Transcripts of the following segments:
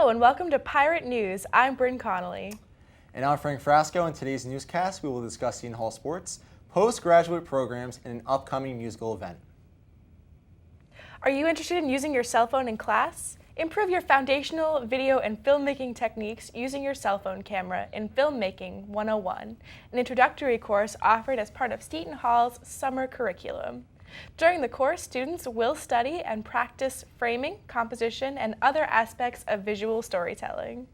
Hello and welcome to Pirate News. I'm Bryn Connolly. And I'm Frank Frasco. In today's newscast, we will discuss Seton Hall sports, postgraduate programs, and an upcoming musical event. Are you interested in using your cell phone in class? Improve your foundational video and filmmaking techniques using your cell phone camera in Filmmaking 101, an introductory course offered as part of Seton Hall's summer curriculum. During the course, students will study and practice framing, composition, and other aspects of visual storytelling.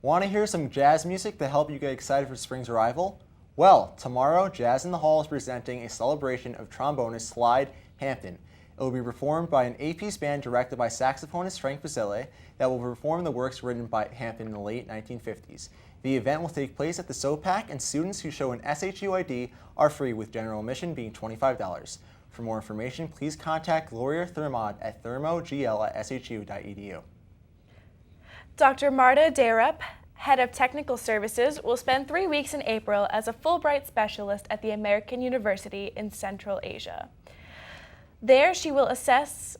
Want to hear some jazz music to help you get excited for spring's arrival? Well, tomorrow, Jazz in the Hall is presenting a celebration of trombonist Slide Hampton. It will be performed by an eight-piece band directed by saxophonist Frank Basile that will perform the works written by Hampton in the late 1950s. The event will take place at the SOPAC, and students who show an SHU ID are free, with general admission being $25. For more information, please contact Gloria Thurmod at thermogl@shu.edu. Dr. Marta Derup, Head of Technical Services, will spend 3 weeks in April as a Fulbright Specialist at the American University in Central Asia. There, she will assess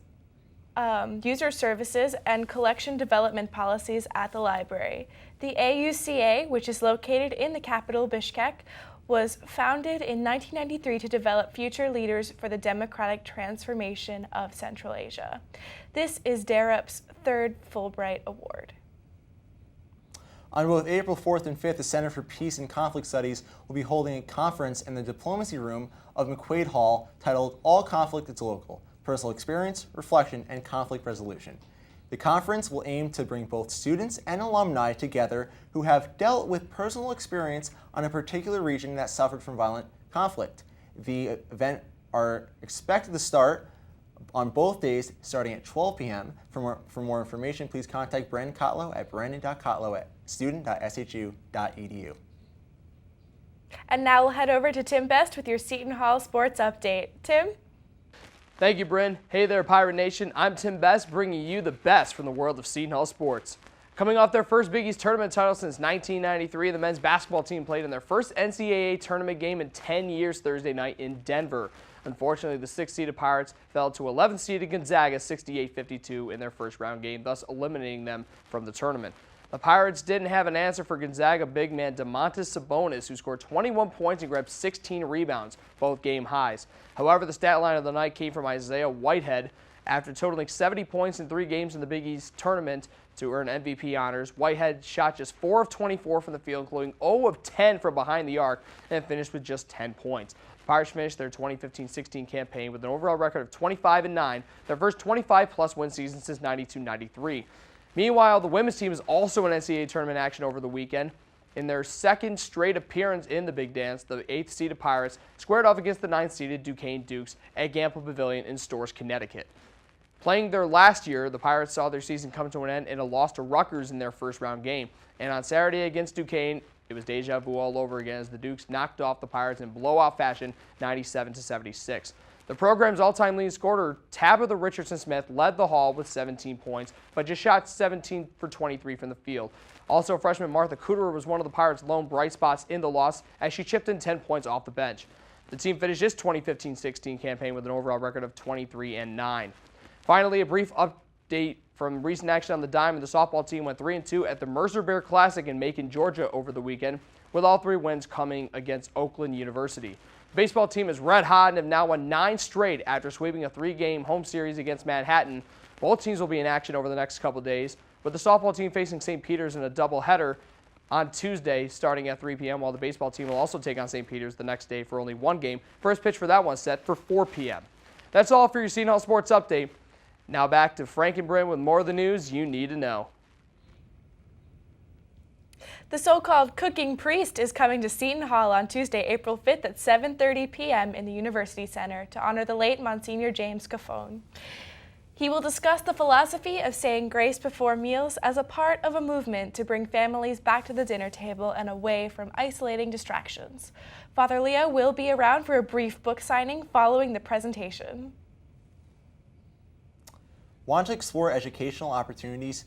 user services and collection development policies at the library. The AUCA, which is located in the capital Bishkek, was founded in 1993 to develop future leaders for the democratic transformation of Central Asia. This is Derup's third Fulbright Award. On both April 4th and 5th, the Center for Peace and Conflict Studies will be holding a conference in the Diplomacy Room of McQuaid Hall titled All Conflict is Local: Personal Experience, Reflection, and Conflict Resolution. The conference will aim to bring both students and alumni together who have dealt with personal experience on a particular region that suffered from violent conflict. The event are expected to start on both days starting at 12 p.m. For more information, please contact Brandon Kotlow at brandon.kotlow@student.shu.edu. And now we'll head over to Tim Best with your Seton Hall Sports Update. Tim? Thank you, Bryn. Hey there, Pirate Nation. I'm Tim Best, bringing you the best from the world of Seton Hall sports. Coming off their first Big East tournament title since 1993, the men's basketball team played in their first NCAA tournament game in 10 years Thursday night in Denver. Unfortunately, the 6th-seeded Pirates fell to 11th-seeded Gonzaga 68-52 in their first round game, thus eliminating them from the tournament. The Pirates didn't have an answer for Gonzaga big man Domantas Sabonis, who scored 21 points and grabbed 16 rebounds, both game highs. However, the stat line of the night came from Isaiah Whitehead. After totaling 70 points in 3 games in the Big East tournament to earn MVP honors, Whitehead shot just 4 of 24 from the field, including 0 of 10 from behind the arc, and finished with just 10 points. The Pirates finished their 2015-16 campaign with an overall record of 25-9, their first 25-plus win season since 92-93. Meanwhile, the women's team is also in NCAA tournament action over the weekend. In their second straight appearance in the Big Dance, the 8th-seeded Pirates squared off against the 9th-seeded Duquesne Dukes at Gampel Pavilion in Storrs, Connecticut. Playing there last year, the Pirates saw their season come to an end in a loss to Rutgers in their first-round game. And on Saturday against Duquesne, it was deja vu all over again as the Dukes knocked off the Pirates in blowout fashion, 97-76. The program's all-time leading scorer, Tabitha Richardson-Smith, led the Hall with 17 points, but just shot 17 for 23 from the field. Also, freshman Martha Kuderer was one of the Pirates' lone bright spots in the loss as she chipped in 10 points off the bench. The team finished its 2015-16 campaign with an overall record of 23-9. Finally, a brief update from recent action on the diamond. The softball team went 3-2 at the Mercer Bear Classic in Macon, Georgia over the weekend, with all 3 wins coming against Oakland University. The baseball team is red hot and have now won 9 straight after sweeping a 3-game home series against Manhattan. Both teams will be in action over the next couple days, with the softball team facing St. Peter's in a doubleheader on Tuesday starting at 3 p.m., while the baseball team will also take on St. Peter's the next day for only 1 game. First pitch for that one set for 4 p.m. That's all for your Seton Hall Sports Update. Now back to Frank and Bryn with more of the news you need to know. The so-called Cooking Priest is coming to Seton Hall on Tuesday, April 5th at 7:30 p.m. in the University Center to honor the late Monsignor James Cofone. He will discuss the philosophy of saying grace before meals as a part of a movement to bring families back to the dinner table and away from isolating distractions. Father Leo will be around for a brief book signing following the presentation. Want to explore educational opportunities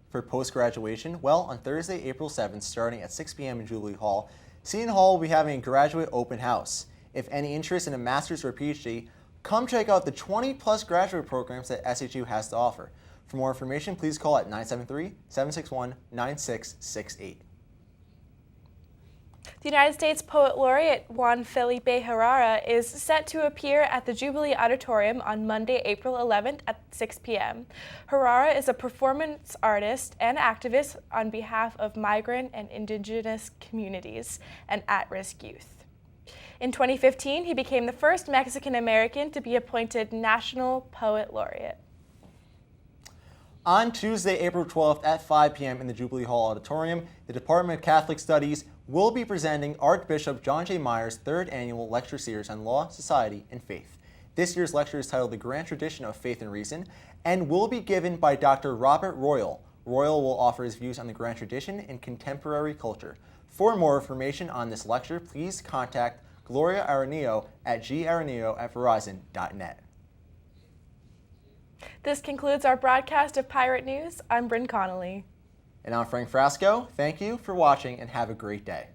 for post-graduation? Well, on Thursday, April 7th, starting at 6 p.m. in Jubilee Hall, Seton Hall will be having a graduate open house. If any interest in a master's or PhD, come check out the 20-plus graduate programs that SHU has to offer. For more information, please call at 973-761-9668. The United States Poet Laureate Juan Felipe Herrera is set to appear at the Jubilee Auditorium on Monday, April 11th at 6 p.m. Herrera is a performance artist and activist on behalf of migrant and indigenous communities and at-risk youth. In 2015, he became the first Mexican American to be appointed National Poet Laureate. On Tuesday, April 12th at 5 p.m. in the Jubilee Hall Auditorium, the Department of Catholic Studies will be presenting Archbishop John J. Myers' third annual lecture series on law, society, and faith. This year's lecture is titled The Grand Tradition of Faith and Reason and will be given by Dr. Robert Royal. Royal will offer his views on the grand tradition and contemporary culture. For more information on this lecture, please contact Gloria Aranillo at garanillo@verizon.net. This concludes our broadcast of Pirate News. I'm Bryn Connolly. And I'm Frank Frasco. Thank you for watching and have a great day.